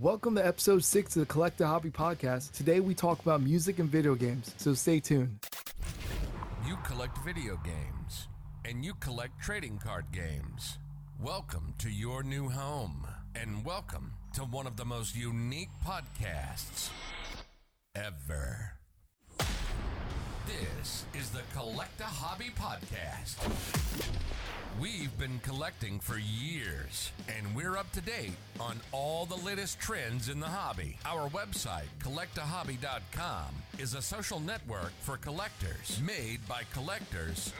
Welcome to episode 6 of the Collect a Hobby podcast. Today we talk about music and video games, so stay tuned. You collect video games, and you collect trading card games. Welcome to your new home, and welcome to one of the most unique podcasts ever. This is the Collect a Hobby podcast. We've been collecting for years, and we're up to date on all the latest trends in the hobby. Our website, collectahobby.com, is a social network for collectors, made by collectors,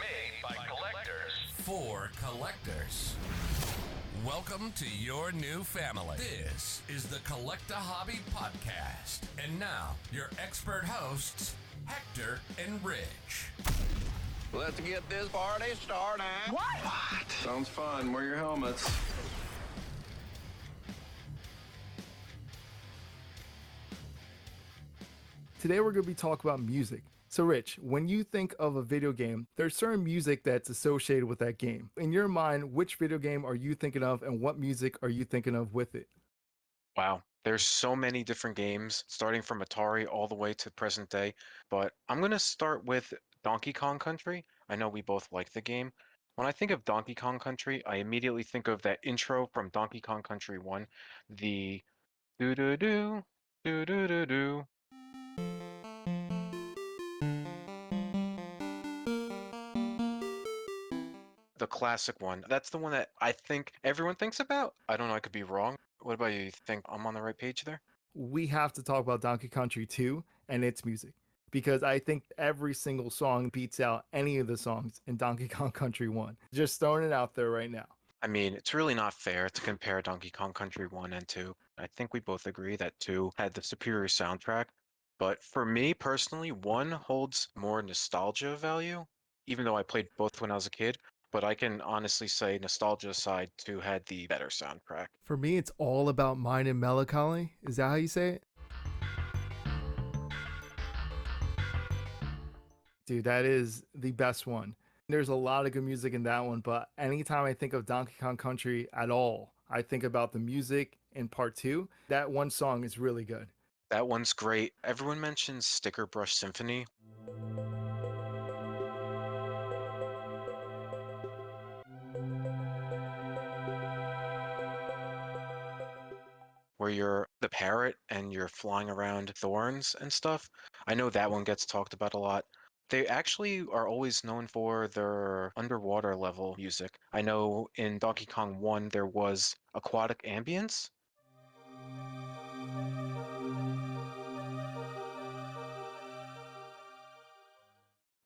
for collectors. Welcome to your new family. This is the Collect a Hobby podcast. And now, your expert hosts, Hector and Rich. Let's get this party started. What? Sounds fun. Wear your helmets. Today we're going to be talking about music. So Rich, when you think of a video game, there's certain music that's associated with that game. In your mind, which video game are you thinking of and what music are you thinking of with it? Wow, there's so many different games, starting from Atari all the way to present day. But I'm going to start with Donkey Kong Country. I know we both like the game. When I think of Donkey Kong Country, I immediately think of that intro from Donkey Kong Country 1, the do-do-do, do-do-do-do. The classic one. That's the one that I think everyone thinks about. I don't know, I could be wrong. What about you? You think I'm on the right page there? We have to talk about Donkey Country 2 and its music, because I think every single song beats out any of the songs in Donkey Kong Country 1. Just throwing it out there right now. I mean, it's really not fair to compare Donkey Kong Country 1 and 2. I think we both agree that 2 had the superior soundtrack. But for me personally, 1 holds more nostalgia value, even though I played both when I was a kid. But I can honestly say, nostalgia aside, 2 had the better soundtrack. For me, it's all about Mind and Melancholy. Is that how you say it? Dude, that is the best one. There's a lot of good music in that one, but anytime I think of Donkey Kong Country at all, I think about the music in part 2. That one song is really good. That one's great. Everyone mentions Sticker Brush Symphony. Where you're the parrot and you're flying around thorns and stuff. I know that one gets talked about a lot. They actually are always known for their underwater level music. I know in Donkey Kong 1 there was aquatic ambience.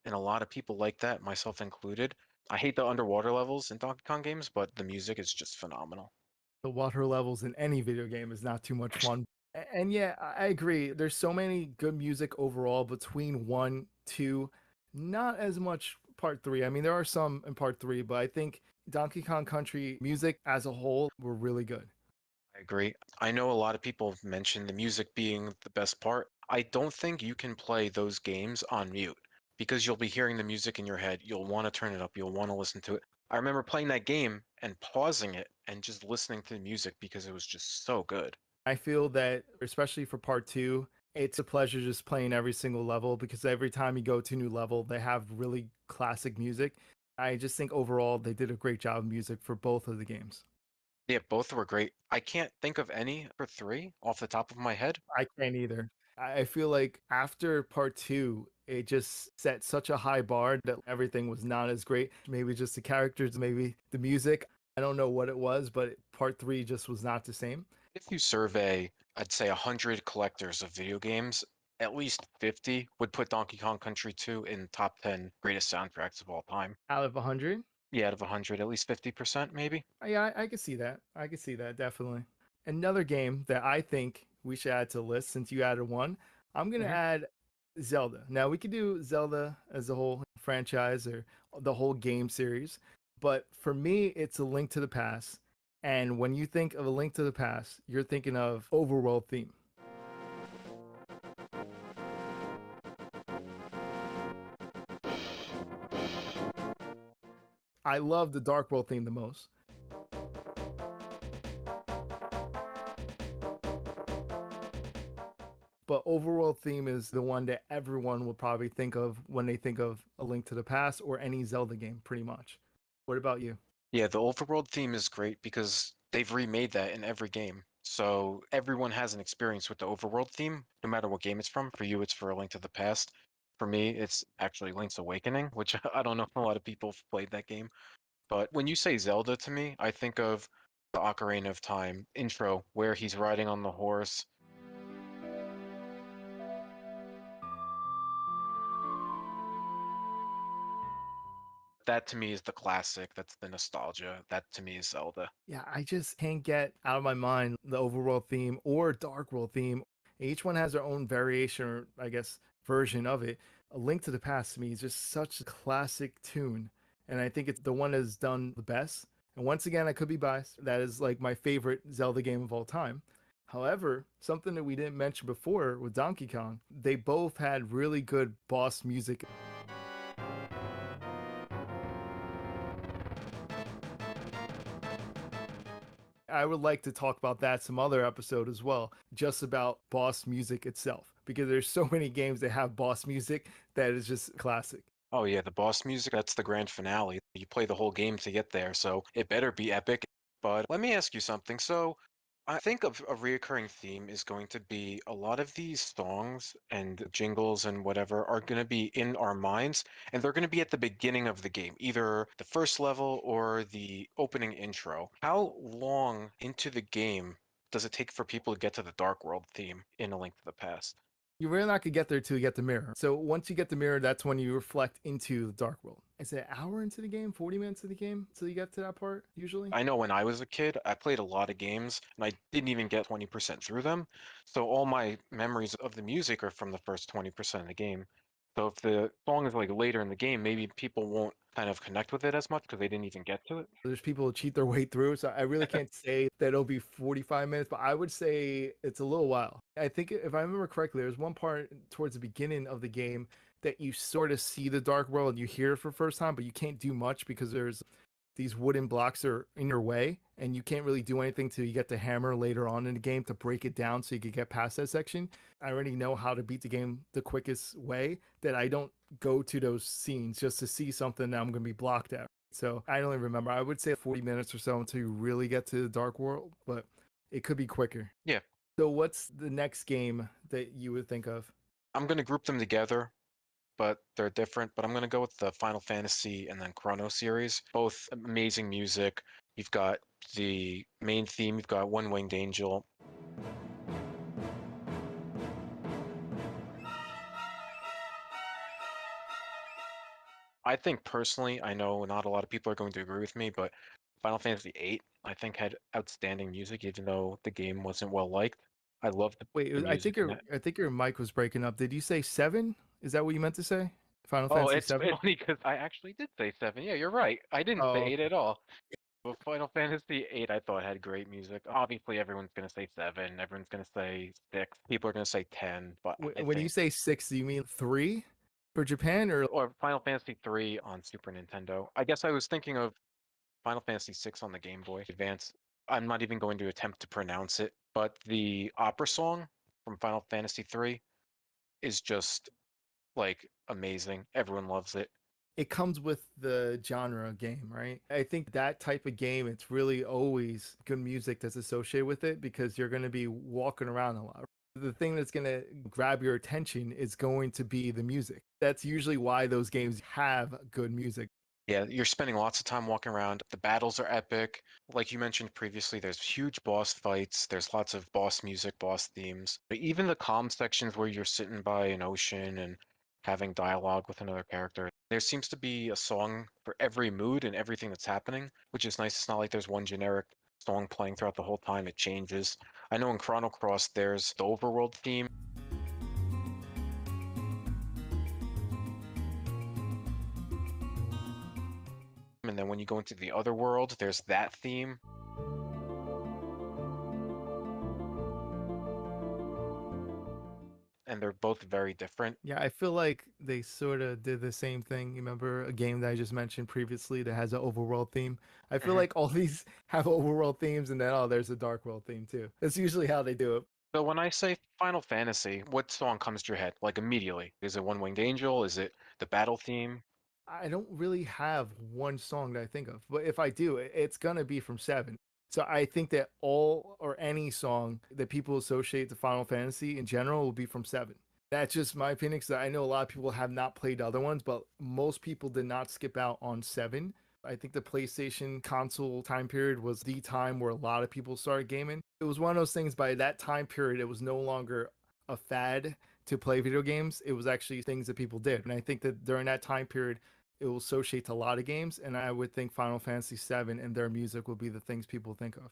And a lot of people like that, myself included. I hate the underwater levels in Donkey Kong games, but the music is just phenomenal. The water levels in any video game is not too much fun. And yeah, I agree. There's so many good music overall between 1, 2, not as much part 3. I mean, there are some in part 3, but I think Donkey Kong Country music as a whole were really good. I agree. I know a lot of people mention the music being the best part. I don't think you can play those games on mute because you'll be hearing the music in your head. You'll want to turn it up. You'll want to listen to it. I remember playing that game and pausing it and just listening to the music because it was just so good. I feel that, especially for part 2, it's a pleasure just playing every single level, because every time you go to a new level, they have really classic music. I just think overall they did a great job of music for both of the games. Yeah, both were great. I can't think of any for 3 off the top of my head. I can't either. I feel like after part 2, it just set such a high bar that everything was not as great. Maybe just the characters, maybe the music. I don't know what it was, but part 3 just was not the same. If you survey, I'd say 100 collectors of video games, at least 50 would put Donkey Kong Country 2 in top 10 greatest soundtracks of all time. Out of 100? Yeah, out of 100, at least 50% maybe. Yeah, I can see that. I can see that, definitely. Another game that I think we should add to the list, since you added one, I'm going to add Zelda. Now, we could do Zelda as a whole franchise or the whole game series, but for me, it's A Link to the Past. And when you think of A Link to the Past, you're thinking of overworld theme. I love the Dark World theme the most. but overall theme is the one that everyone will probably think of when they think of A Link to the Past or any Zelda game, pretty much. What about you? Yeah, the overworld theme is great because they've remade that in every game. So everyone has an experience with the overworld theme, no matter what game it's from. For you, it's for A Link to the Past. For me, it's actually Link's Awakening, which I don't know if a lot of people have played that game. But when you say Zelda to me, I think of the Ocarina of Time intro where he's riding on the horse. That to me is the classic. That's the nostalgia. That to me is Zelda. Yeah, I just can't get out of my mind the overworld theme or Dark World theme. Each one has their own variation or, I guess, version of it. A Link to the Past to me is just such a classic tune. And I think it's the one that's done the best. And once again, I could be biased. That is like my favorite Zelda game of all time. However, something that we didn't mention before with Donkey Kong, they both had really good boss music. I would like to talk about that some other episode as well, just about boss music itself, because there's so many games that have boss music that is just classic. Oh yeah, the boss music, that's the grand finale. You play the whole game to get there, so it better be epic. But let me ask you something. So I think of a reoccurring theme is going to be a lot of these songs and jingles and whatever are going to be in our minds, and they're going to be at the beginning of the game, either the first level or the opening intro. How long into the game does it take for people to get to the Dark World theme in A Link to the Past? You're really not gonna get there till you get the mirror. So once you get the mirror, that's when you reflect into the dark world. Is it an hour into the game, 40 minutes of the game till you get to that part, usually? I know when I was a kid, I played a lot of games and I didn't even get 20% through them. So all my memories of the music are from the first 20% of the game. So if the song is like later in the game, maybe people won't kind of connect with it as much because they didn't even get to it. There's people who cheat their way through, so I really can't say that it'll be 45 minutes, but I would say it's a little while. I think if I remember correctly, there's one part towards the beginning of the game that you sort of see the dark world and you hear it for the first time, but you can't do much because there's these wooden blocks are in your way and you can't really do anything till you get the hammer later on in the game to break it down so you can get past that section. I already know how to beat the game the quickest way, that I don't go to those scenes just to see something that I'm going to be blocked at. So I don't even remember. I would say 40 minutes or so until you really get to the dark world, but it could be quicker. Yeah, So what's the next game that you would think of? I'm going to group them together, but they're different. But I'm going to go with the Final Fantasy and then Chrono series. Both amazing music. You've got the main theme, you've got One Winged Angel. I think personally, I know not a lot of people are going to agree with me, but Final Fantasy VIII, I think, had outstanding music, even though the game wasn't well liked. I loved Wait, the I music think in your that. I think your mic was breaking up. Did you say 7? Is that what you meant to say? Final Oh, Fantasy it's 7? funny because I actually did say seven. Yeah, you're right. I didn't say Oh, eight at all. But Final Fantasy VIII, I thought had great music. Obviously, everyone's gonna say seven. Everyone's gonna say six. People are gonna say 10. But I when you think, say 6, do you mean 3 for Japan or or Final Fantasy III on Super Nintendo. I guess I was thinking of Final Fantasy VI on the Game Boy Advance. I'm not even going to attempt to pronounce it, but the opera song from Final Fantasy III is just like amazing. Everyone loves it. it comes with the genre game, right? I think that type of game, it's really always good music that's associated with it because you're going to be walking around a lot. The thing that's going to grab your attention is going to be the music. That's usually why those games have good music. Yeah, you're spending lots of time walking around. The battles are epic. Like you mentioned previously, there's huge boss fights. There's lots of boss music, boss themes. But even the calm sections where you're sitting by an ocean and having dialogue with another character, there seems to be a song for every mood and everything that's happening, which is nice. It's not like there's one generic song playing throughout the whole time. It changes. I know in Chrono Cross, there's the overworld theme. And then when you go into the other world, there's that theme. And they're both very different. Yeah, I feel like they sort of did the same thing. You remember a game that I just mentioned previously that has an overworld theme? I feel Mhm. like all these have overworld themes and then, oh, there's a dark world theme too. That's usually how they do it. So when I say Final Fantasy, what song comes to your head? Like immediately? Is it One Winged Angel? Is it the battle theme? I don't really have one song that I think of, but if I do, it's gonna be from Seven. So I think that all or any song that people associate to Final Fantasy in general will be from Seven. That's just my opinion because I know a lot of people have not played other ones, but most people did not skip out on Seven. I think the PlayStation console time period was the time where a lot of people started gaming. It was one of those things by that time period, it was no longer a fad to play video games. It was actually things that people did. And I think that during that time period, it will associate to a lot of games, and I would think Final Fantasy VII and their music will be the things people think of.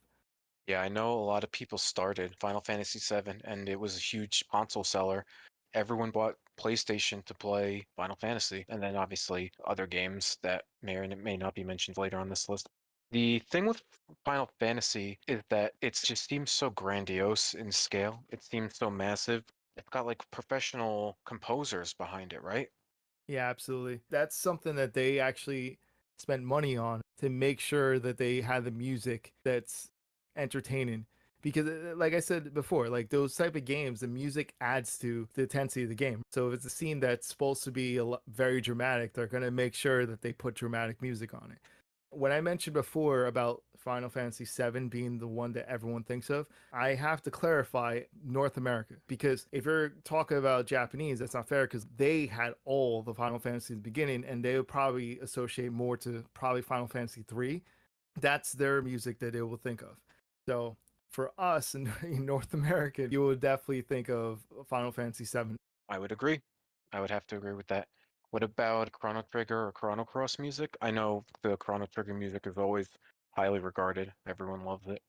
Yeah, I know a lot of people started Final Fantasy VII, and it was a huge console seller. Everyone bought PlayStation to play Final Fantasy, and then obviously other games that may or may not be mentioned later on this list. The thing with Final Fantasy is that it just seems so grandiose in scale. It seems so massive. It's got like professional composers behind it, right? Yeah, absolutely. That's something that they actually spent money on to make sure that they had the music that's entertaining. Because, like I said before, like those type of games, the music adds to the intensity of the game. So if it's a scene that's supposed to be very dramatic, they're going to make sure that they put dramatic music on it. When I mentioned before about Final Fantasy VII being the one that everyone thinks of, I have to clarify North America because if you're talking about Japanese, that's not fair because they had all the Final Fantasy in the beginning and they would probably associate more to probably Final Fantasy III. That's their music that they will think of. So for us in North America, you would definitely think of Final Fantasy VII. I would agree. I would have to agree with that. What about Chrono Trigger or Chrono Cross music? I know the Chrono Trigger music is always highly regarded. Everyone loves it.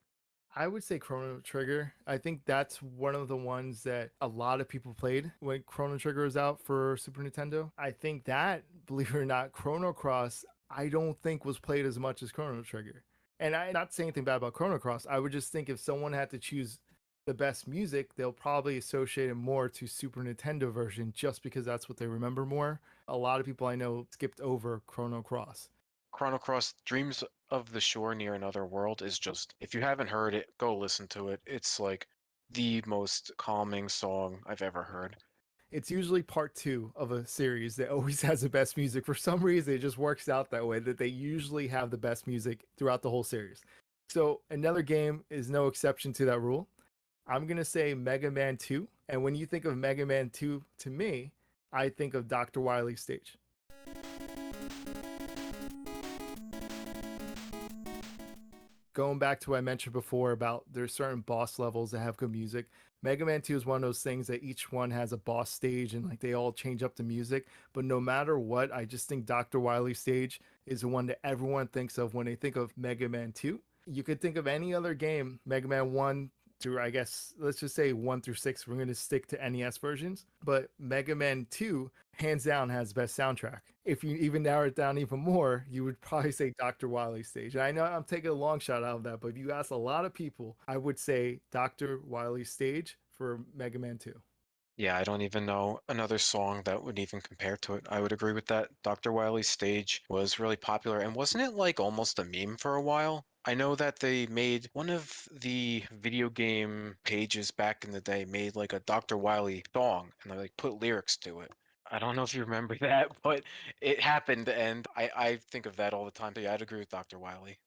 I would say Chrono Trigger. I think that's one of the ones that a lot of people played when Chrono Trigger was out for Super Nintendo. I think that, believe it or not, Chrono Cross, I don't think was played as much as Chrono Trigger. And I'm not saying anything bad about Chrono Cross. I would just think if someone had to choose the best music, they'll probably associate it more to Super Nintendo version just because that's what they remember more. A lot of people I know skipped over Chrono Cross. Chrono Cross Dreams of the Shore Near Another World is just, if you haven't heard it, go listen to it. It's like the most calming song I've ever heard. It's usually part two of a series that always has the best music. For some reason, it just works out that way that they usually have the best music throughout the whole series. So another game is no exception to that rule. I'm gonna say Mega Man 2. And when you think of Mega Man 2, to me, I think of Dr. Wily's stage. Going back to what I mentioned before about there's certain boss levels that have good music. Mega Man 2 is one of those things that each one has a boss stage and like they all change up the music. But no matter what, I just think Dr. Wily's stage is the one that everyone thinks of when they think of Mega Man 2. You could think of any other game, Mega Man 1 through, I guess, let's just say 1 through 6. We're going to stick to NES versions. But Mega Man 2, hands down, has best soundtrack. If you even narrow it down even more, you would probably say Dr. Wily's stage. And I know I'm taking a long shot out of that, but if you ask a lot of people, I would say Dr. Wily's stage for Mega Man 2. Yeah, I don't even know another song that would even compare to it. I would agree with that. Dr. Wily's stage was really popular, and wasn't it like almost a meme for a while? I know that they made one of the video game pages back in the day made like a Dr. Wily song and they like put lyrics to it. I don't know if you remember that, but it happened and I think of that all the time. So yeah, I'd agree with Dr. Wily.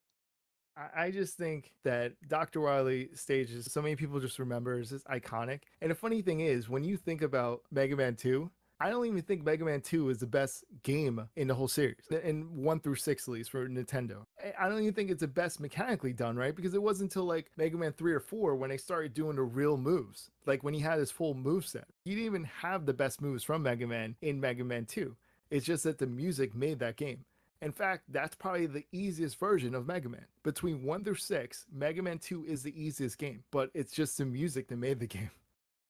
I just think that Dr. Wily stages, so many people just remember is just iconic. And the funny thing is, when you think about Mega Man 2, I don't even think Mega Man 2 is the best game in the whole series, in 1 through 6 at least for Nintendo. I don't even think it's the best mechanically done, right? Because it wasn't until like Mega Man 3 or 4 when they started doing the real moves. Like when he had his full move set. He didn't even have the best moves from Mega Man in Mega Man 2. It's just that the music made that game. In fact, that's probably the easiest version of Mega Man. Between 1 through 6, Mega Man 2 is the easiest game, but it's just the music that made the game.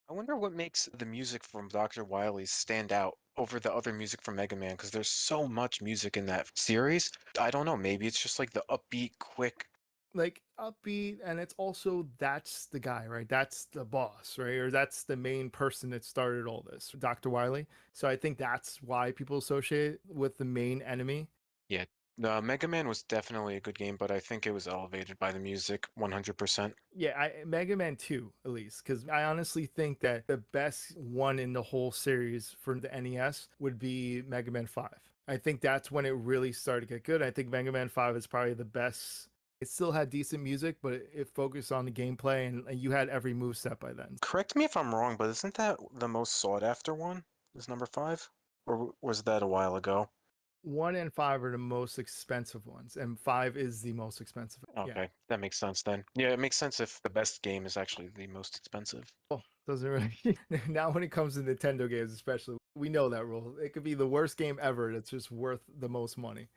I wonder what makes the music from Dr. Wily stand out over the other music from Mega Man because there's so much music in that series. I don't know, maybe it's just like the upbeat, quick. Like upbeat, and it's also that's the guy, right? That's the boss, right? Or that's the main person that started all this, Dr. Wily. So I think that's why people associate it with the main enemy. Yeah, Mega Man was definitely a good game, but I think it was elevated by the music 100%. Yeah, Mega Man 2 at least, because I honestly think that the best one in the whole series for the NES would be Mega Man 5. I think that's when it really started to get good. I think Mega Man 5 is probably the best. It still had decent music, but it focused on the gameplay, and you had every move set by then. Correct me if I'm wrong, but isn't that the most sought after one? Is number five? Or was that a while ago? 1 and 5 are the most expensive ones, and 5 is the most expensive. Yeah. Okay, that makes sense then. Yeah, it makes sense if the best game is actually the most expensive. Well, doesn't really. Now, when it comes to Nintendo games, especially, we know that rule. It could be the worst game ever that's just worth the most money.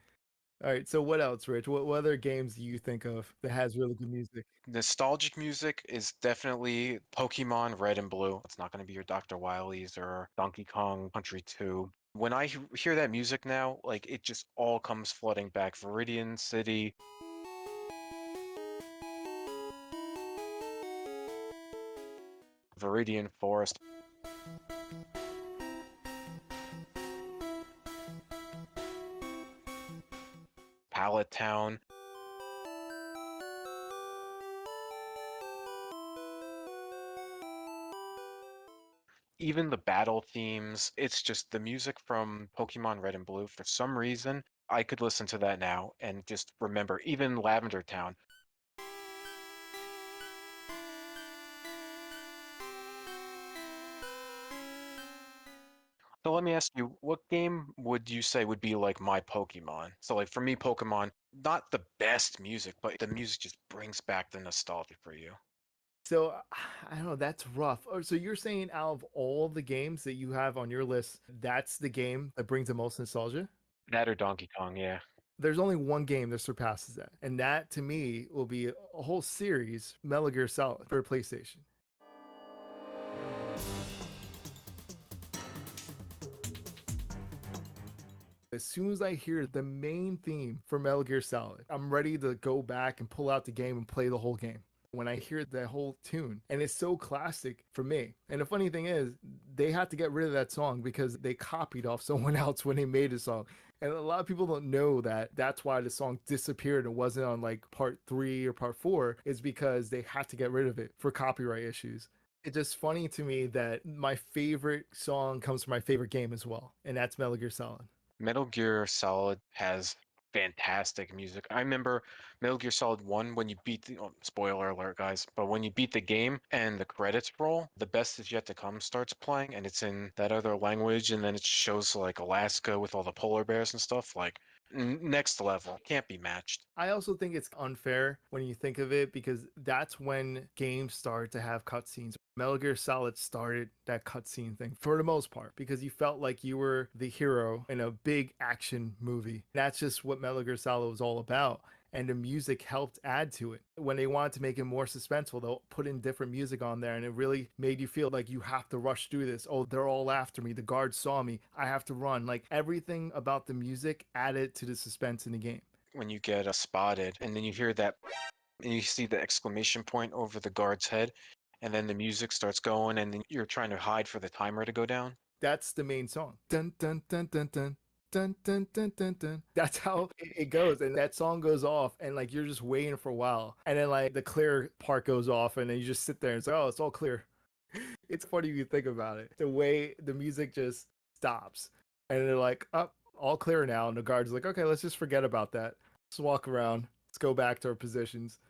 All right. So, what else, Rich? What other games do you think of that has really good music? Nostalgic music is definitely Pokemon Red and Blue. It's not going to be your Dr. Wily's or Donkey Kong Country 2. When I hear that music now, like it just all comes flooding back. Viridian City, Viridian Forest, Pallet Town. Even the battle themes, it's just the music from Pokemon Red and Blue. For some reason, I could listen to that now and just remember even Lavender Town. So let me ask you, what game would you say would be like my Pokemon? So like for me, Pokemon, not the best music, but the music just brings back the nostalgia for you. So, I don't know. That's rough. Oh, so, you're saying out of all the games that you have on your list, that's the game that brings the most nostalgia? That or Donkey Kong, yeah. There's only one game that surpasses that. And that to me will be a whole series, Metal Gear Solid for PlayStation. As soon as I hear the main theme for Metal Gear Solid, I'm ready to go back and pull out the game and play the whole game. When I hear that whole tune, and it's so classic for me. And the funny thing is, they had to get rid of that song because they copied off someone else when they made a song. And a lot of people don't know that that's why the song disappeared and wasn't on like part 3 or part 4, is because they had to get rid of it for copyright issues. It's just funny to me that my favorite song comes from my favorite game as well, and that's Metal Gear Solid. Metal Gear Solid has fantastic music. I remember Metal Gear Solid 1 when you beat the, oh, spoiler alert guys, but when you beat the game and the credits roll, The Best Is Yet to Come starts playing and it's in that other language and then it shows like Alaska with all the polar bears and stuff like next level. Can't be matched. I also think it's unfair when you think of it because that's when games start to have cutscenes. Metal Gear Solid started that cutscene thing for the most part because you felt like you were the hero in a big action movie. That's just what Metal Gear Solid was all about. And the music helped add to it. When they wanted to make it more suspenseful, they'll put in different music on there, and it really made you feel like you have to rush through this. Oh, they're all after me. The guards saw me. I have to run. Like everything about the music added to the suspense in the game. When you get spotted and then you hear that and you see the exclamation point over the guard's head and then the music starts going and then you're trying to hide for the timer to go down. That's the main song. Dun dun dun dun dun. Dun, dun, dun, dun, dun. That's how it goes. And that song goes off, and like you're just waiting for a while. And then, like, the clear part goes off, and then you just sit there and it's like, oh, it's all clear. It's funny if you think about it. The way the music just stops, and they're like, oh, all clear now. And the guard's like, okay, let's just forget about that. Let's walk around. Let's go back to our positions.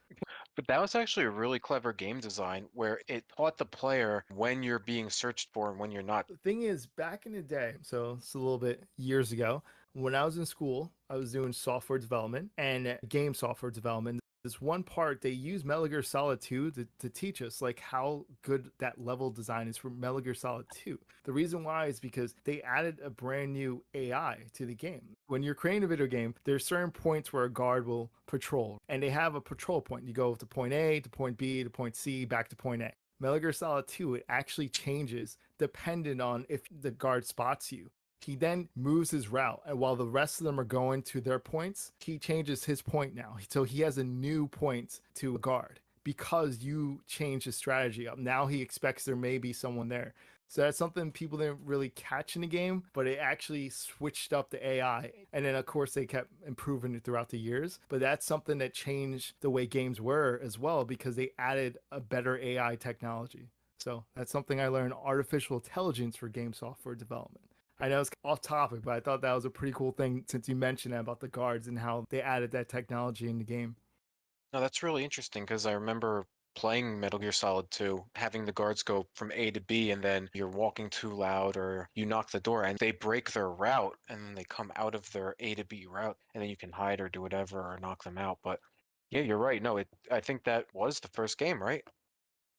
But that was actually a really clever game design where it taught the player when you're being searched for and when you're not. The thing is, back in the day, so it's a little bit years ago, when I was in school, I was doing software development and game software development. This one part they use Metal Gear Solid 2 to teach us like how good that level design is for Metal Gear Solid 2. The reason why is because they added a brand new AI to the game. When you're creating a video game, there's certain points where a guard will patrol, and they have a patrol point. You go to point A, to point B, to point C, back to point A. Metal Gear Solid 2, it actually changes depending on if the guard spots you. He then moves his route, and while the rest of them are going to their points, he changes his point now. So he has a new point to guard because you change his strategy up. Now he expects there may be someone there. So that's something people didn't really catch in the game, but it actually switched up the AI. And then, of course, they kept improving it throughout the years. But that's something that changed the way games were as well because they added a better AI technology. So that's something I learned, artificial intelligence for game software development. I know it's off topic, but I thought that was a pretty cool thing since you mentioned that about the guards and how they added that technology in the game. No, that's really interesting because I remember playing Metal Gear Solid 2, having the guards go from A to B, and then you're walking too loud or you knock the door and they break their route and then they come out of their A to B route and then you can hide or do whatever or knock them out. But yeah, you're right. No, I think that was the first game, right?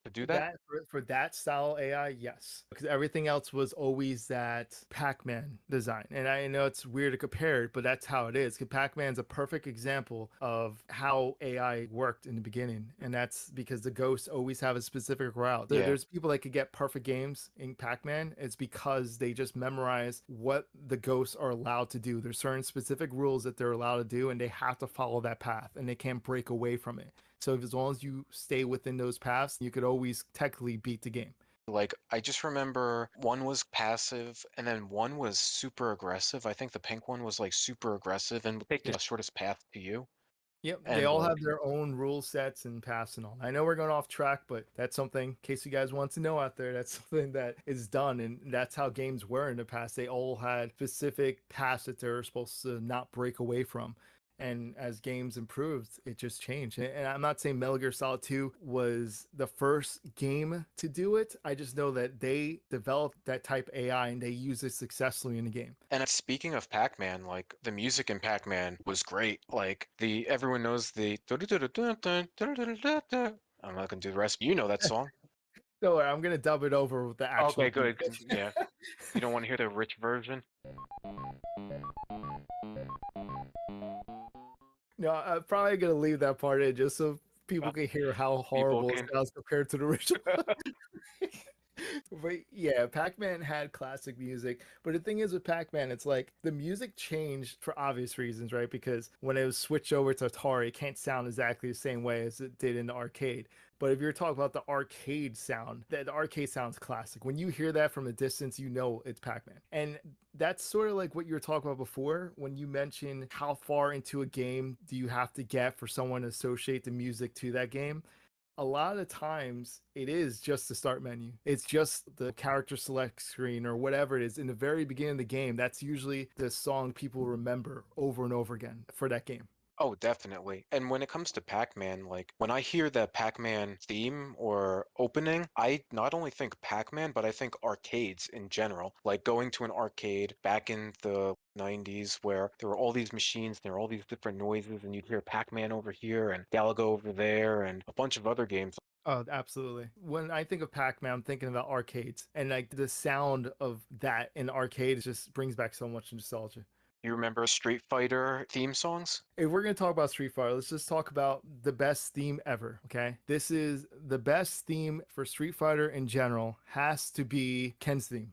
To do that? That for that style AI, yes, because everything else was always that Pac-Man design. And I know it's weird to compare it, but that's how it is. 'Cause Pac-Man's a perfect example of how AI worked in the beginning, and that's because the ghosts always have a specific route. Yeah. There's people that could get perfect games in Pac-Man. It's because they just memorize what the ghosts are allowed to do. There's certain specific rules that they're allowed to do, and they have to follow that path, and they can't break away from it. So if, as long as you stay within those paths, you could always technically beat the game. Like, I just remember one was passive and then one was super aggressive. I think the pink one was like super aggressive and would take the shortest path to you. Yep, they And all like, have their own rule sets and paths and all. I know we're going off track, but that's something, in case you guys want to know out there, that's something that is done. And that's how games were in the past. They all had specific paths that they're supposed to not break away from. And as games improved, it just changed. And I'm not saying Metal Gear Solid 2 was the first game to do it. I just know that they developed that type AI and they use it successfully in the game. and speaking of Pac-Man, like the music in Pac-Man was great. Like the everyone knows the I'm not gonna do the rest. You know that song. So I'm going to dub it over with the Okay, actual good. music. 'Cause, yeah, you don't want to hear the rich version. No, I'm probably gonna leave that part in just so Uh, people can hear how People horrible it can. sounds compared to the original. But yeah, Pac-Man had classic music. But the thing is with Pac-Man, it's like the music changed for obvious reasons, right? Because when it was switched over to Atari, it can't sound exactly the same way as it did in the arcade. But if you're talking about the arcade sound, the arcade sounds classic. When you hear that from a distance, you know it's Pac-Man. And that's sort of like what you were talking about before when you mentioned how far into a game do you have to get for someone to associate the music to that game. A lot of times it is just the start menu. It's just the character select screen or whatever it is in the very beginning of the game. That's usually the song people remember over and over again for that game. Oh, definitely. And when it comes to Pac-Man, like when I hear the Pac-Man theme or opening, I not only think Pac-Man, but I think arcades in general. Like going to an arcade back in the 90s where there were all these machines, there were all these different noises, and you'd hear Pac-Man over here and Galaga over there and a bunch of other games. Oh, absolutely. When I think of Pac-Man, I'm thinking about arcades and like the sound of that in arcades just brings back so much nostalgia. You remember Street Fighter theme songs? If we're going to talk about Street Fighter, let's just talk about the best theme ever, okay? This is the best theme for Street Fighter in general has to be Ken's theme.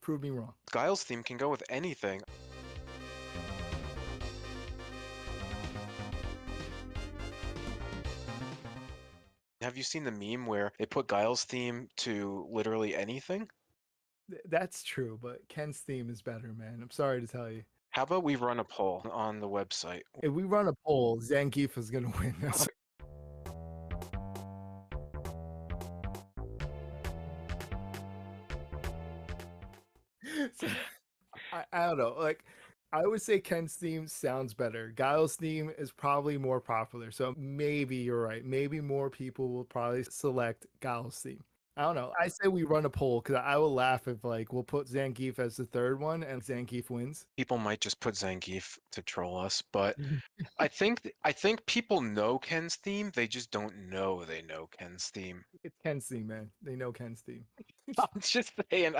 Prove me wrong. Guile's theme can go with anything. Have you seen the meme where they put Guile's theme to literally anything? That's true, but Ken's theme is better, man. I'm sorry to tell you. How about we run a poll on the website? If we run a poll, Zangief is going to win. So, I don't know. Like, I would say Ken's theme sounds better. Guile's theme is probably more popular. So maybe you're right. Maybe more people will probably select Guile's theme. I don't know. I say we run a poll because I will laugh if like we'll put Zangief as the third one and Zangief wins. People might just put Zangief to troll us, but I think people know Ken's theme. They just don't know they know Ken's theme. It's Ken's theme, man. They know Ken's theme. I'm just saying.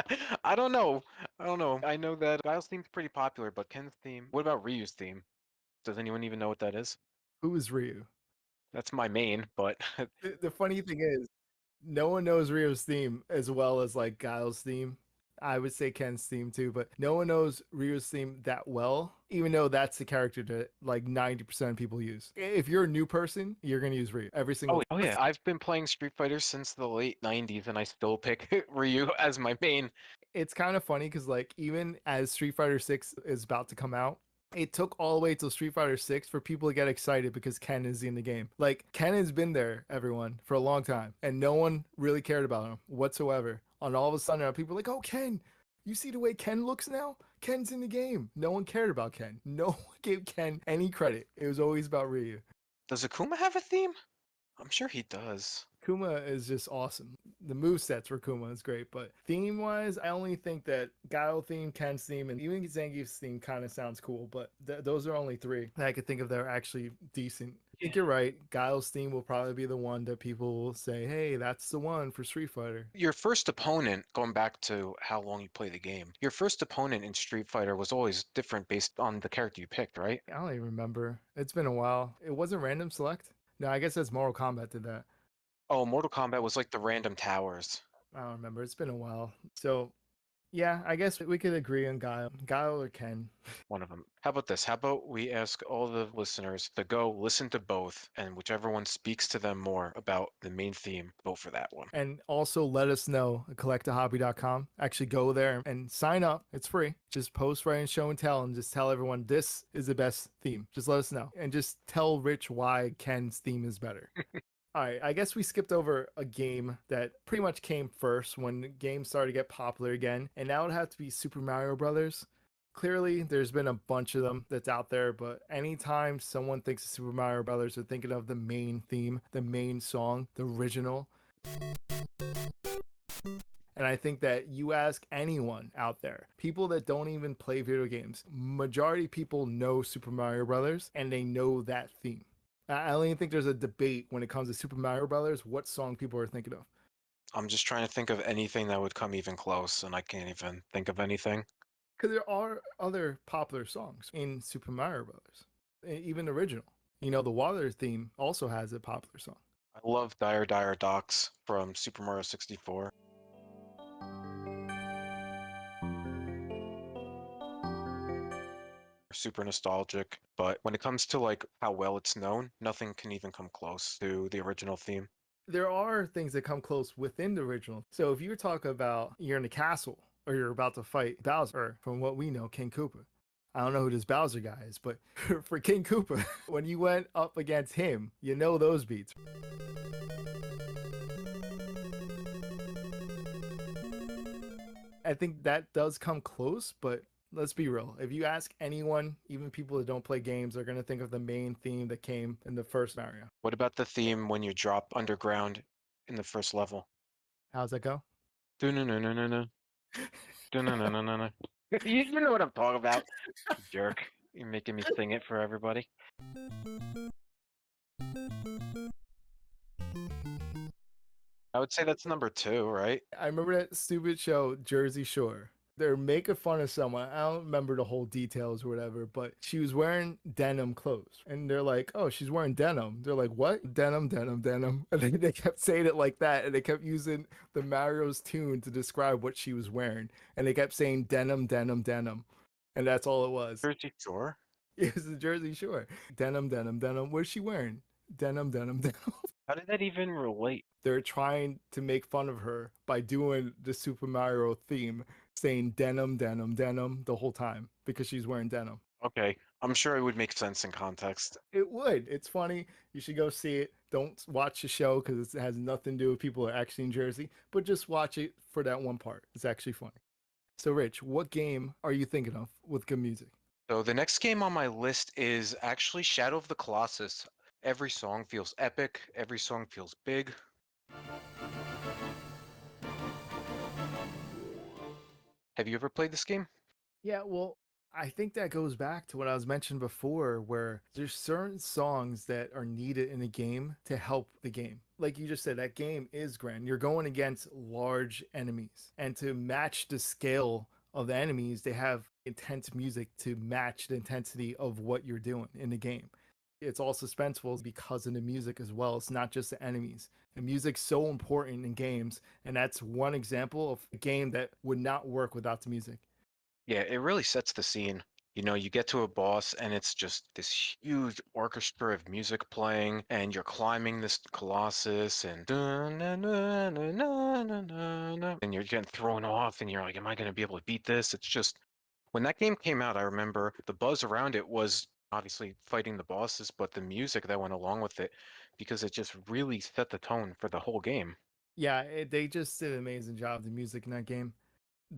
I don't know. I don't know. I know that Guile's theme's pretty popular, but Ken's theme. What about Ryu's theme? Does anyone even know what that is? Who is Ryu? That's my main, but The funny thing is, no one knows Rio's theme as well as like Guile's theme. I would say Ken's theme too, but no one knows Ryu's theme that well, even though that's the character that like 90% of people use. If you're a new person, you're going to use Ryu every single Oh, time. oh yeah. I've been playing Street Fighter since the late 90s and I still pick Ryu as my main. It's kind of funny because like even as Street Fighter 6 is about to come out, it took all the way till Street Fighter 6 for people to get excited because Ken is in the game. Like Ken has been there, everyone, for a long time, and no one really cared about him whatsoever. And all of a sudden, now people are like, "Oh, Ken, you see the way Ken looks now? Ken's in the game." No one cared about Ken. No one gave Ken any credit. It was always about Ryu. Does Akuma have a theme? I'm sure he does. Kuma is just awesome. The move sets for Kuma is great, but theme wise, I only think that Guile theme, Ken's theme, and even Zangief's theme kind of sounds cool. But those are only three that I could think of that are actually decent. I think you're right. Guile's theme will probably be the one that people will say, "Hey, that's the one for Street Fighter." Your first opponent, going back to how long you play the game, your first opponent in Street Fighter was always different based on the character you picked, right? I don't even remember. It's been a while. It wasn't random select. No, I guess that's Mortal Kombat did that. Oh, Mortal Kombat was like the random towers. I don't remember. It's been a while. So yeah, I guess we could agree on Guile. Guile or Ken. One of them. How about this? How about we ask all the listeners to go listen to both, and whichever one speaks to them more about the main theme, vote for that one. And also let us know at collectahobby.com. Actually go there and sign up. It's free. Just post right in show and tell and just tell everyone this is the best theme. Just let us know. And just tell Rich why Ken's theme is better. All right, I guess we skipped over a game that pretty much came first when games started to get popular again, and now it have to be Super Mario Brothers. Clearly, there's been a bunch of them that's out there, but anytime someone thinks of Super Mario Brothers, they're thinking of the main theme, the main song, the original. And I think that you ask anyone out there, people that don't even play video games, majority of people know Super Mario Brothers and they know that theme. I don't even think there's a debate when it comes to Super Mario Brothers what song people are thinking of. I'm just trying to think of anything that would come even close, and I can't even think of anything. Because there are other popular songs in Super Mario Brothers, even the original. You know, the water theme also has a popular song. I love Dire Dire Docks from Super Mario 64. Super nostalgic, but when it comes to like how well it's known, nothing can even come close to the original theme. There are things that come close within the original. So if you talk about you're in a castle or you're about to fight Bowser, or from what we know, King Koopa. I don't know who this Bowser guy is, but for King Koopa, when you went up against him, you know those beats. I think that does come close, but let's be real. If you ask anyone, even people that don't play games, they're going to think of the main theme that came in the first Mario. What about the theme when you drop underground in the first level? How's that go? Do-na-na-na-na-na. Do-na-na-na-na-na. You know what I'm talking about, you jerk. You're making me sing it for everybody. I would say that's number 2, right? I remember that stupid show, Jersey Shore. They're making fun of someone. I don't remember the whole details or whatever, but she was wearing denim clothes. And they're like, "Oh, she's wearing denim." They're like, "What? Denim, denim, denim." And they kept saying it like that. And they kept using the Mario's tune to describe what she was wearing. And they kept saying denim, denim, denim. And that's all it was. Jersey Shore? It was the Jersey Shore. Denim, denim, denim. What's she wearing? Denim, denim, denim. How did that even relate? They're trying to make fun of her by doing the Super Mario theme, saying denim, denim, denim the whole time because she's wearing denim. Okay, I'm sure it would make sense in context. It would. It's funny. You should go see it. Don't watch the show because it has nothing to do with people that are actually in Jersey, but just watch it for that one part. It's actually funny. So, Rich, what game are you thinking of with good music? So the next game on my list is actually Shadow of the Colossus. Every song feels epic, every song feels big. Have you ever played this game? Yeah, well, I think that goes back to what I was mentioning before, where there's certain songs that are needed in a game to help the game. Like you just said, that game is grand. You're going against large enemies, and to match the scale of the enemies, they have intense music to match the intensity of what you're doing in the game. It's all suspenseful because of the music as well. It's not just the enemies. And music's so important in games, and that's one example of a game that would not work without the music. Yeah, it really sets the scene. You know, you get to a boss and it's just this huge orchestra of music playing, and you're climbing this colossus and and you're getting thrown off, and you're like, am I going to be able to beat this? It's just when that game came out, I remember the buzz around it was obviously fighting the bosses, but the music that went along with it, because it just really set the tone for the whole game. Yeah, they just did an amazing job. The music in that game.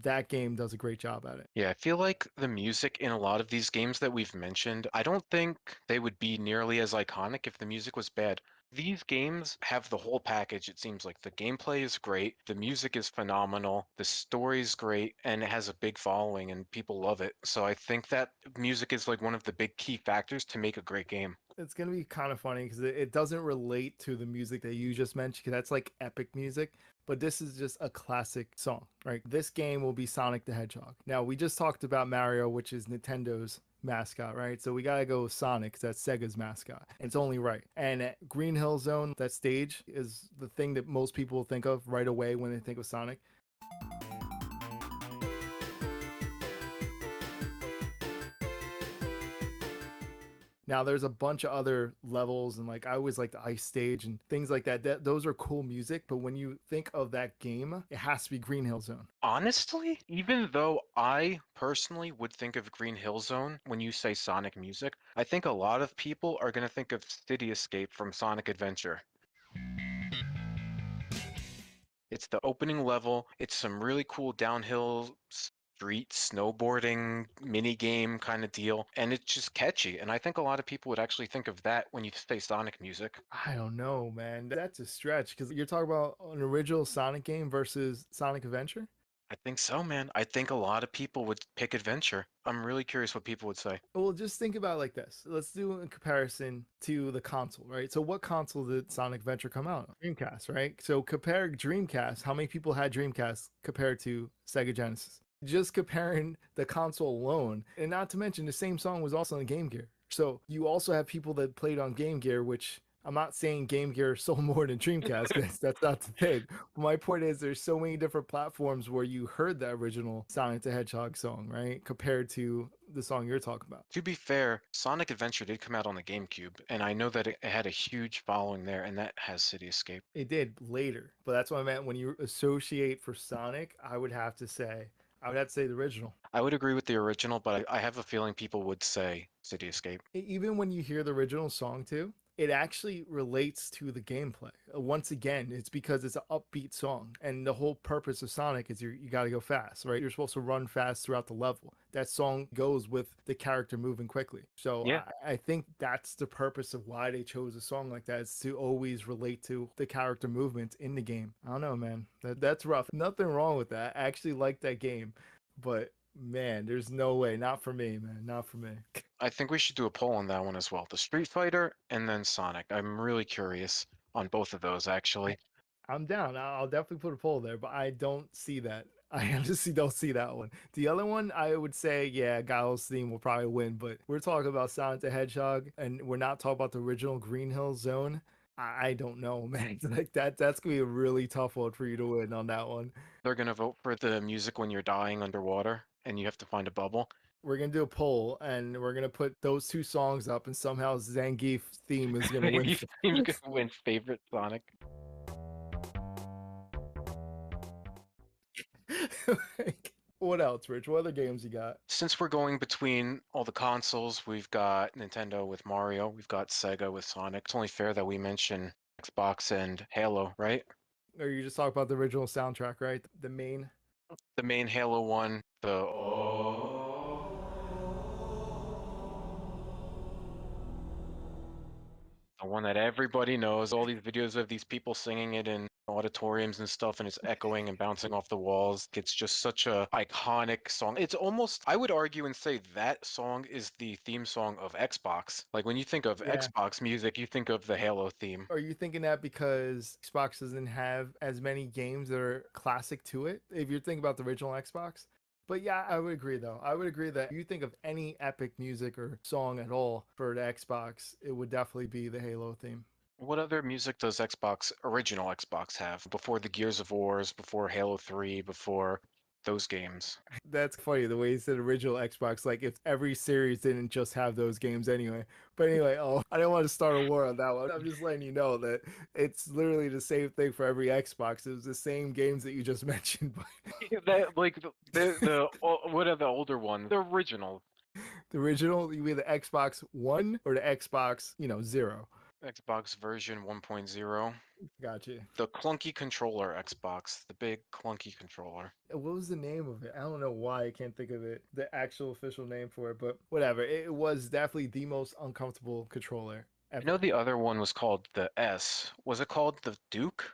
That game does a great job at it. Yeah, I feel like the music in a lot of these games that we've mentioned, I don't think they would be nearly as iconic if the music was bad. These games have the whole package, it seems like. The gameplay is great, the music is phenomenal, the story's great, and it has a big following and people love it. So I think that music is like one of the big key factors to make a great game. It's gonna be kind of funny because it doesn't relate to the music that you just mentioned. Because that's like epic music, but this is just a classic song, right? This game will be Sonic the Hedgehog. Now we just talked about Mario, which is Nintendo's mascot, right? So we gotta go with Sonic, 'cause that's Sega's mascot. And it's only right. And at Green Hill Zone, that stage is the thing that most people think of right away when they think of Sonic. Now there's a bunch of other levels and like I always like the ice stage and things like that. Those are cool music, but when you think of that game, it has to be Green Hill Zone. Honestly, even though I personally would think of Green Hill Zone when you say Sonic music, I think a lot of people are going to think of City Escape from Sonic Adventure. It's the opening level, it's some really cool downhill street snowboarding mini game kind of deal, and it's just catchy. And I think a lot of people would actually think of that when you say Sonic music. I don't know, man. That's a stretch because you're talking about an original Sonic game versus Sonic Adventure. I think so, man. I think a lot of people would pick Adventure. I'm really curious what people would say. Well, just think about it like this. Let's do a comparison to the console, right? So, what console did Sonic Adventure come out on? Dreamcast, right? So, compare Dreamcast. How many people had Dreamcast compared to Sega Genesis? Just comparing the console alone, and not to mention the same song was also on Game Gear. So, you also have people that played on Game Gear, which I'm not saying Game Gear sold more than Dreamcast because that's not the thing. But my point is, there's so many different platforms where you heard the original Sonic the Hedgehog song, right? Compared to the song you're talking about. To be fair, Sonic Adventure did come out on the GameCube, and I know that it had a huge following there, and that has City Escape. It did later, but that's what I meant. When you associate for Sonic, I would have to say the original. I would agree with the original, but I have a feeling people would say City Escape. Even when you hear the original song too, it actually relates to the gameplay. Once again, it's because it's an upbeat song, and the whole purpose of Sonic is you got to go fast, right? You're supposed to run fast throughout the level. That song goes with the character moving quickly. So Yeah, I think that's the purpose of why they chose a song like that, is to always relate to the character movements in the game. I don't know, man. That's rough. Nothing wrong with that. I actually like that game, but man, there's no way. Not for me, man. Not for me. I think we should do a poll on that one as well. The Street Fighter and then Sonic. I'm really curious on both of those, actually. I'm down. I'll definitely put a poll there, but I don't see that. I honestly don't see that one. The other one, I would say, yeah, Giles theme will probably win, but we're talking about Sonic the Hedgehog, and we're not talking about the original Green Hill Zone. I don't know, man. Like that's gonna be a really tough one for you to win on that one. They're going to vote for the music when you're dying underwater and you have to find a bubble. We're gonna do a poll, and we're gonna put those two songs up, and somehow Zangief's theme is gonna win. You think you can win favorite Sonic? Like, what else, Rich? What other games you got? Since we're going between all the consoles, we've got Nintendo with Mario, we've got Sega with Sonic. It's only fair that we mention Xbox and Halo, right? Or you just talk about the original soundtrack, right? The main. The main Halo one, the one that everybody knows, all these videos of these people singing it in auditoriums and stuff, and it's echoing and bouncing off the walls. It's just such a iconic song. It's almost, I would argue and say that song is the theme song of Xbox. Like when you think of Yeah. Xbox music, you think of the Halo theme. Are you thinking that because Xbox doesn't have as many games that are classic to it? If you're thinking about the original Xbox, But yeah, I would agree though. I would agree that if you think of any epic music or song at all for the Xbox, it would definitely be the Halo theme. What other music does original Xbox have before the Gears of Wars, before Halo 3, before those games? That's funny the way you said original Xbox, like if every series didn't just have those games anyway. But anyway, oh, I don't want to start a war on that one. I'm just letting you know that it's literally the same thing for every Xbox. It was the same games that you just mentioned. But Yeah, that like what are the older ones? The original the original, you mean the Xbox One or the Xbox, zero? Xbox version 1.0. Gotcha. The clunky controller Xbox, the big clunky controller. What was the name of it? I don't know why I can't think of it, the actual official name for it, but whatever. It was definitely the most uncomfortable controller I know ever. the other one was called the S. Was it called the Duke?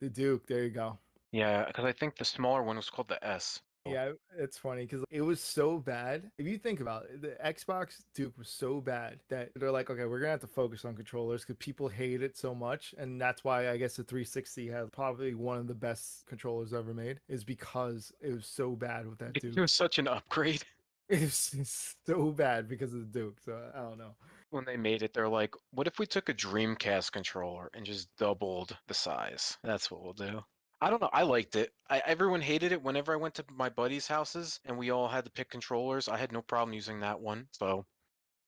The Duke, there you go. Yeah, because I think the smaller one was called the S. Oh, Yeah, it's funny because it was so bad. If you think about it, the Xbox Duke was so bad that they're like, okay, we're gonna have to focus on controllers because people hate it so much, and that's why I guess the 360 has probably one of the best controllers ever made, is because it was so bad with that it Duke. was such an upgrade. It's so bad because of the Duke. So I don't know. When they made it, they're like, what if we took a Dreamcast controller and just doubled the size? That's what we'll do. I don't know. I liked it. Everyone hated it whenever I went to my buddies' houses and we all had to pick controllers. I had no problem using that one, so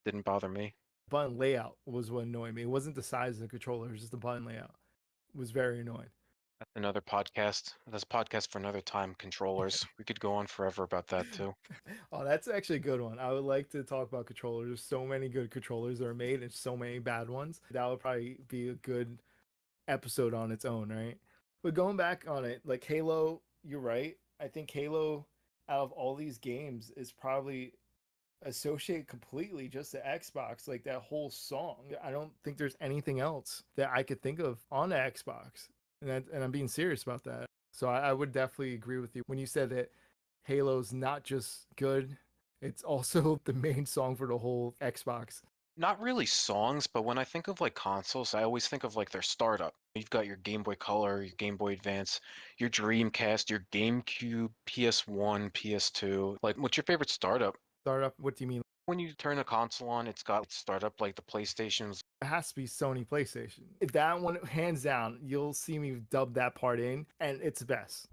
didn't bother me. Button layout was what annoyed me. It wasn't the size of the controller; it was just the button layout. It was very annoying. That's another podcast. That's a podcast for another time. Controllers. We could go on forever about that too. Oh, that's actually a good one. I would like to talk about controllers. There's so many good controllers that are made and so many bad ones. That would probably be a good episode on its own, right? But going back on it, like Halo, you're right. I think Halo, out of all these games, is probably associated completely just to Xbox. Like that whole song. I don't think there's anything else that I could think of on the Xbox. And I'm being serious about that. So I would definitely agree with you when you said that Halo's not just good, it's also the main song for the whole Xbox. Not really songs, but when I think of like consoles, I always think of like their startup. You've got your Game Boy Color, your Game Boy Advance, your Dreamcast, your GameCube, PS1, PS2. Like, what's your favorite startup? Startup, what do you mean? When you turn a console on, it's got startup like the PlayStation's. It has to be Sony PlayStation. If that one, hands down, you'll see me dub that part in, and it's best.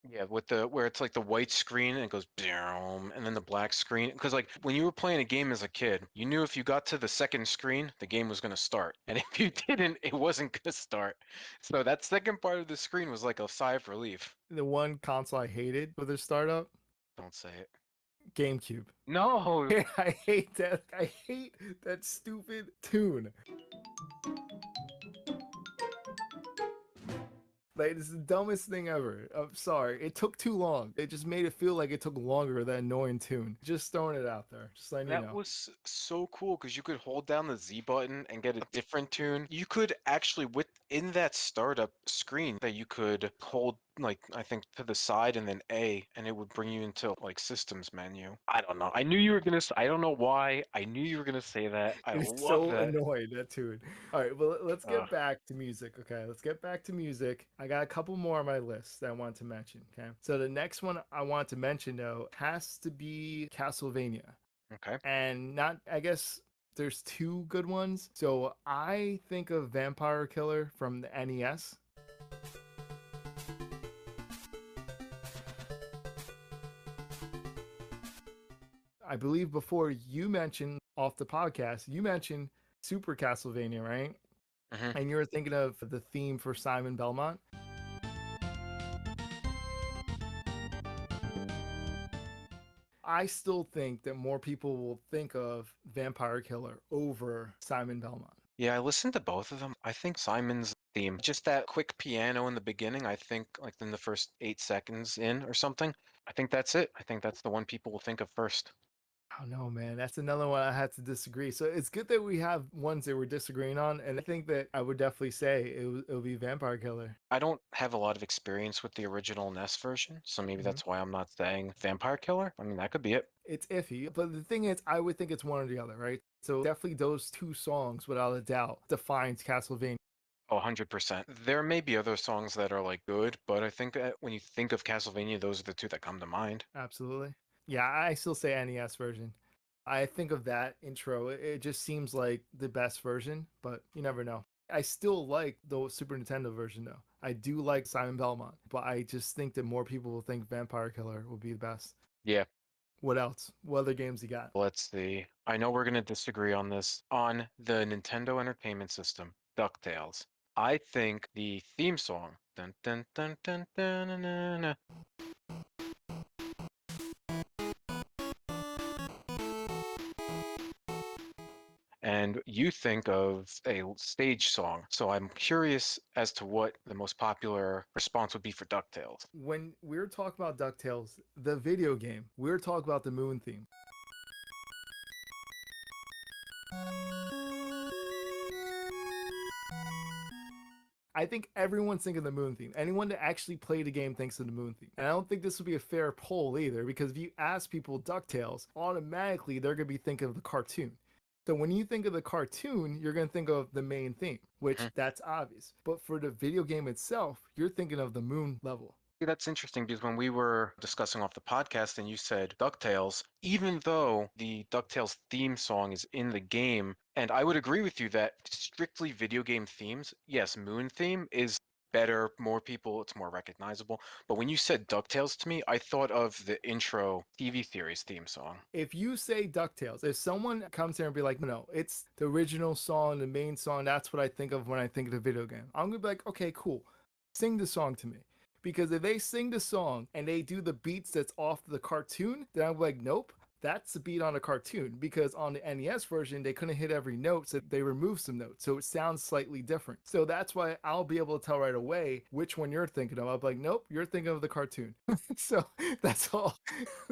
Yeah, with the where it's like the white screen and it goes boom, and then the black screen. Because like when you were playing a game as a kid, you knew if you got to the second screen, the game was gonna start, and if you didn't, it wasn't gonna start. So that second part of the screen was like a sigh of relief. The one console I hated with their startup, Don't say it. GameCube. No, I hate that. I hate that stupid tune. Like, it's the dumbest thing ever. I'm sorry. It took too long. It just made it feel like it took longer, that annoying tune. Just throwing it out there. Just letting you that know. was so cool because you could hold down the Z button and get a different tune. You could actually, within that startup screen, that you could hold, like, I think to the side and then A, and it would bring you into like systems menu. I don't know. I knew you were gonna, I don't know why. I knew you were gonna say that. I It is love so that. annoying, that tune. All right, well, let's Uh, get back to music. Okay, let's get back to music. I got a couple more on my list that I want to mention. Okay, so the next one I want to mention, though, has to be Castlevania. okay. And not, I guess there's two good ones. So I think of Vampire Killer from the NES. I believe before you mentioned off the podcast, you mentioned Super Castlevania, right? Hmm. And you were thinking of the theme for Simon Belmont. I still think that more people will think of Vampire Killer over Simon Belmont. Yeah, I listened to both of them. I think Simon's theme, just that quick piano in the beginning, I think like in the first 8 seconds in or something. I think that's it. I think that's the one people will think of first. I don't know, man. That's another one I had to disagree. So it's good that we have ones that we're disagreeing on, and I think that I would definitely say it'll be Vampire Killer. I don't have a lot of experience with the original NES version, so maybe Mhm. that's why I'm not saying Vampire Killer. I mean, that could be it. It's iffy, but the thing is, I would think it's one or the other, right? So definitely those two songs, without a doubt, defines Castlevania. 100%. There may be other songs that are like good, but I think that when you think of Castlevania, those are the two that come to mind. Absolutely. Yeah, I still say NES version. I think of that intro. It just seems like the best version, but you never know. I still like the Super Nintendo version though. I do like Simon Belmont, but I just think that more people will think Vampire Killer will be the best. Yeah, What else? What other games you got? let's see. I know we're going to disagree on this. On the Nintendo Entertainment System, DuckTales. I think the theme song, dun, dun, dun, dun, dun, dun, dun, dun, and you think of a stage song. So I'm curious as to what the most popular response would be for DuckTales. When we were talking about DuckTales, the video game, we were talking about the moon theme. I think everyone's thinking of the moon theme. Anyone that actually played the game thinks of the moon theme. And I don't think this would be a fair poll either, because if you ask people DuckTales, automatically they're going to be thinking of the cartoon. So when you think of the cartoon, you're going to think of the main theme, which Mhm. that's obvious. But for the video game itself, you're thinking of the moon level. Yeah, that's interesting because when we were discussing off the podcast and you said DuckTales, even though the DuckTales theme song is in the game, and I would agree with you that strictly video game themes, yes, Moon theme is better, more people, it's more recognizable. But when you said DuckTales to me, I thought of the intro TV series theme song. If you say DuckTales, if someone comes here and be like, no, it's the original song, the main song, that's what I think of when I think of the video game, I'm going to be like, okay, cool. Sing the song to me. Because if they sing the song and they do the beats that's off the cartoon, then I'm like, nope, that's the beat on a cartoon. Because on the NES version, they couldn't hit every note, so they removed some notes. So it sounds slightly different. So that's why I'll be able to tell right away which one you're thinking of. I'll be like, nope, you're thinking of the cartoon. So that's all.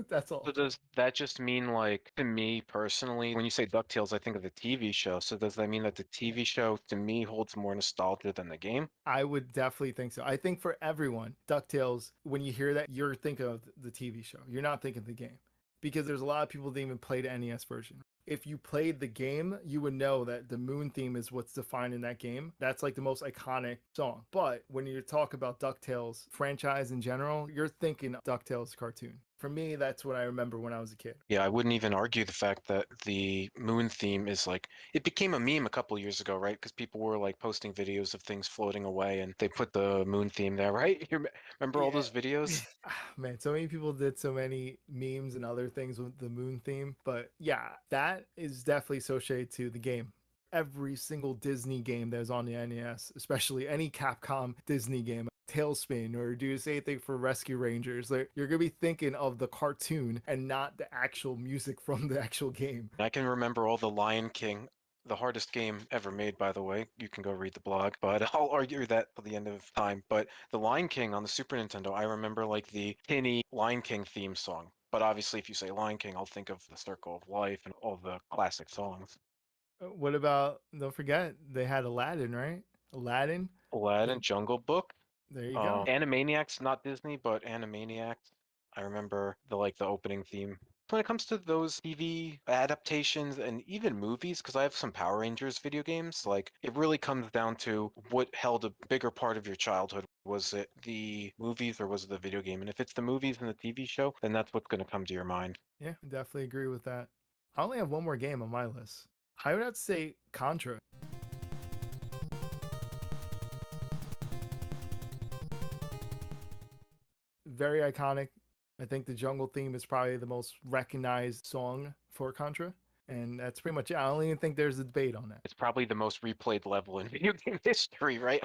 That's So all. does that just mean like to me personally, when you say DuckTales, I think of the TV show. So does that mean that the TV show to me holds more nostalgia than the game? I would definitely think so. I think for everyone, DuckTales, when you hear that, you're thinking of the TV show. You're not thinking of the game. Because there's a lot of people that even play the NES version. If you played the game, you would know that the moon theme is what's defined in that game. That's like the most iconic song. But when you talk about DuckTales franchise in general, you're thinking DuckTales cartoon. For me, that's what I remember when I was a kid. Yeah, I wouldn't even argue the fact that the moon theme is like it became a meme a couple years ago, right? Because people were like posting videos of things floating away and they put the moon theme there, right? Remember all Yeah. those videos? Man, so many people did so many memes and other things with the moon theme. But yeah, that is definitely associated to the game. Every single Disney game that was on the NES, especially any Capcom Disney game, Tailspin or do you say anything for Rescue Rangers, like, you're gonna be thinking of the cartoon and not the actual music from the actual game. I can remember all the Lion King, the hardest game ever made, by the way. You can go read the blog, but I'll argue that till the end of time. But the Lion King on the Super Nintendo, I remember like the tinny Lion King theme song. But obviously, if you say Lion King, I'll think of the Circle of Life and all the classic songs. What about, don't forget, they had Aladdin, right? Aladdin. Aladdin, Jungle Book, There you go. Animaniacs, not Disney, but Animaniacs. I remember the opening theme. When it comes to those TV adaptations and even movies, because I have some Power Rangers video games, like it really comes down to what held a bigger part of your childhood. Was it the movies or was it the video game? And if it's the movies and the TV show, then that's what's going to come to your mind. Yeah, definitely agree with that. I only have one more game on my list. I would have to say Contra. Very iconic. I think the jungle theme is probably the most recognized song for Contra. And that's pretty much it. I don't even think there's a debate on that. It's probably the most replayed level in video game history, right?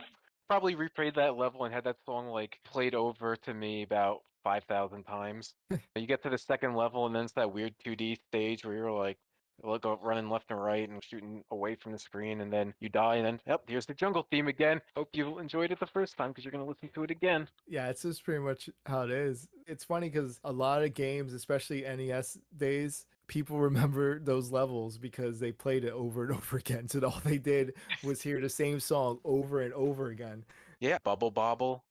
Probably replayed that level and had that song like played over to me about 5,000 times. You get to the second level and then it's that weird 2D stage where you're like running left and right and shooting away from the screen and then you die and then yep, here's the jungle theme again. Hope you enjoyed it the first time because you're gonna listen to it again. Yeah, it's just pretty much how it is. It's funny because a lot of games, especially NES days, people remember those levels because they played it over and over again. So all they did was hear the same song over and over again. Yeah, Bubble Bobble.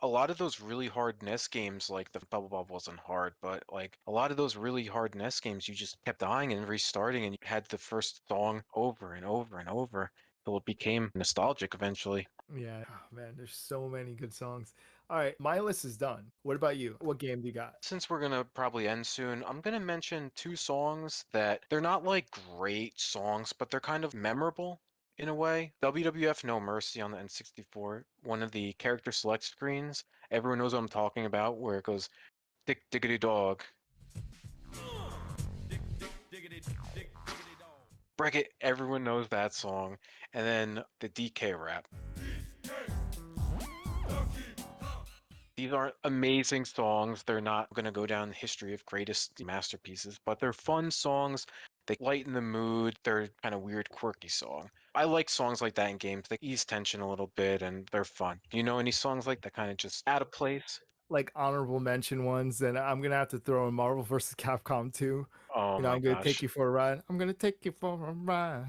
a lot of those really hard NES games, like the Bubble Bob wasn't hard, but like a lot of those really hard NES games, you just kept dying and restarting, and you had the first song over and over and over till it became nostalgic eventually. Yeah, oh, man, there's so many good songs. All right, my list is done. What about you? What game do you got? Since we're gonna probably end soon, I'm gonna mention two songs that they're not like great songs, but they're kind of memorable in a way. WWF No Mercy on the N64, one of the character select screens. Everyone knows what I'm talking about, where it goes dick diggity dog. Break it, everyone knows that song. And then the DK rap. These aren't amazing songs. They're not going to go down the history of greatest masterpieces, but they're fun songs. They lighten the mood. They're kind of weird, quirky song. I like songs like that in games. They ease tension a little bit and they're fun. Do you know any songs like that kind of just out of place? Like honorable mention ones, and I'm gonna have to throw in Marvel vs. Capcom 2. Oh my I'm gonna take gosh. you for a ride. I'm gonna take you for a ride.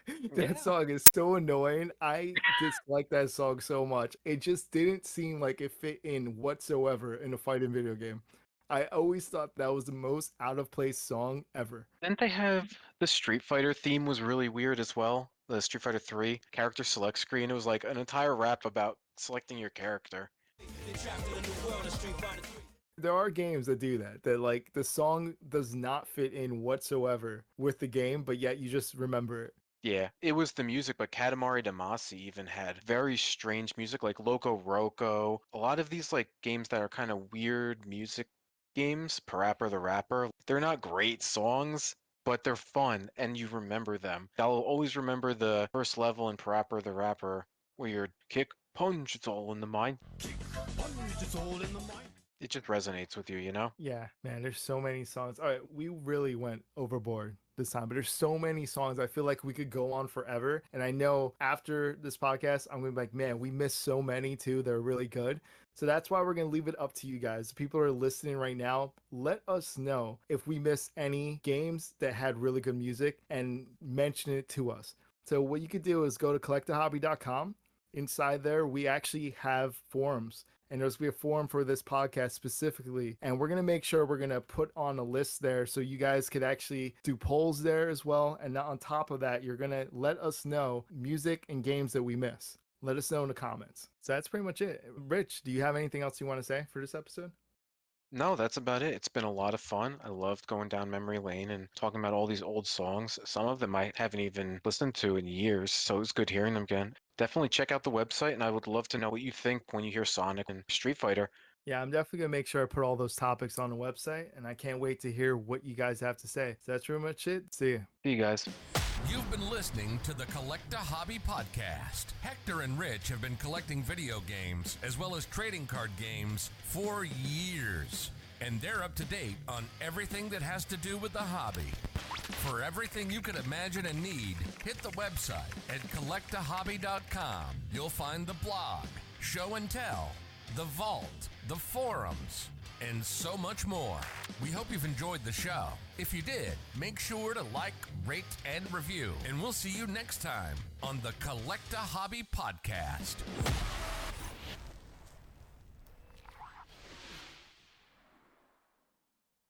Yeah. That song is so annoying. I dislike that song so much. It just didn't seem like it fit in whatsoever in a fighting video game. I always thought that was the most out of place song ever. Didn't they have the Street Fighter theme was really weird as well? The Street Fighter 3 character select screen. It was like an entire rap about selecting your character. There are games that do that, that like the song does not fit in whatsoever with the game, but yet you just remember it. Yeah, it was the music, but Katamari Damacy even had very strange music, like Loco Roco. A lot of these like games that are kind of weird music games, Parappa the Rapper, they're not great songs, but they're fun and you remember them. I'll always remember the first level in Parappa the Rapper where you're kick, punch, it's all in the mind. It just resonates with you, you know? Yeah, man, there's so many songs. All right, we really went overboard this time, but there's so many songs. I feel like we could go on forever. And I know after this podcast, I'm gonna be like, man, we missed so many too. They're really good. So that's why we're gonna leave it up to you guys. People are listening right now. Let us know if we missed any games that had really good music and mention it to us. So what you could do is go to collectahobby.com. Inside there, we actually have forums, and there's gonna be a forum for this podcast specifically, and we're gonna make sure we're gonna put on a list there so you guys could actually do polls there as well. And on top of that, you're gonna let us know music and games that we miss. Let us know in the comments. So that's pretty much it. Rich, do you have anything else you want to say for this episode? No, that's about it. It's been a lot of fun. I loved going down memory lane and talking about all these old songs. Some of them I haven't even listened to in years, so it was good hearing them again. Definitely check out the website, and I would love to know what you think when you hear Sonic and Street Fighter. Yeah, I'm definitely gonna make sure I put all those topics on the website, and I can't wait to hear what you guys have to say. So that's pretty much it. See you. See you guys. You've been listening to the Collect a Hobby podcast. Hector and Rich have been collecting video games as well as trading card games for years. And they're up to date on everything that has to do with the hobby. For everything you could imagine and need, hit the website at collectahobby.com. You'll find the blog, show and tell, the vault, the forums, and so much more. We hope you've enjoyed the show. If you did, make sure to like, rate, and review. And we'll see you next time on the Collect a Hobby podcast.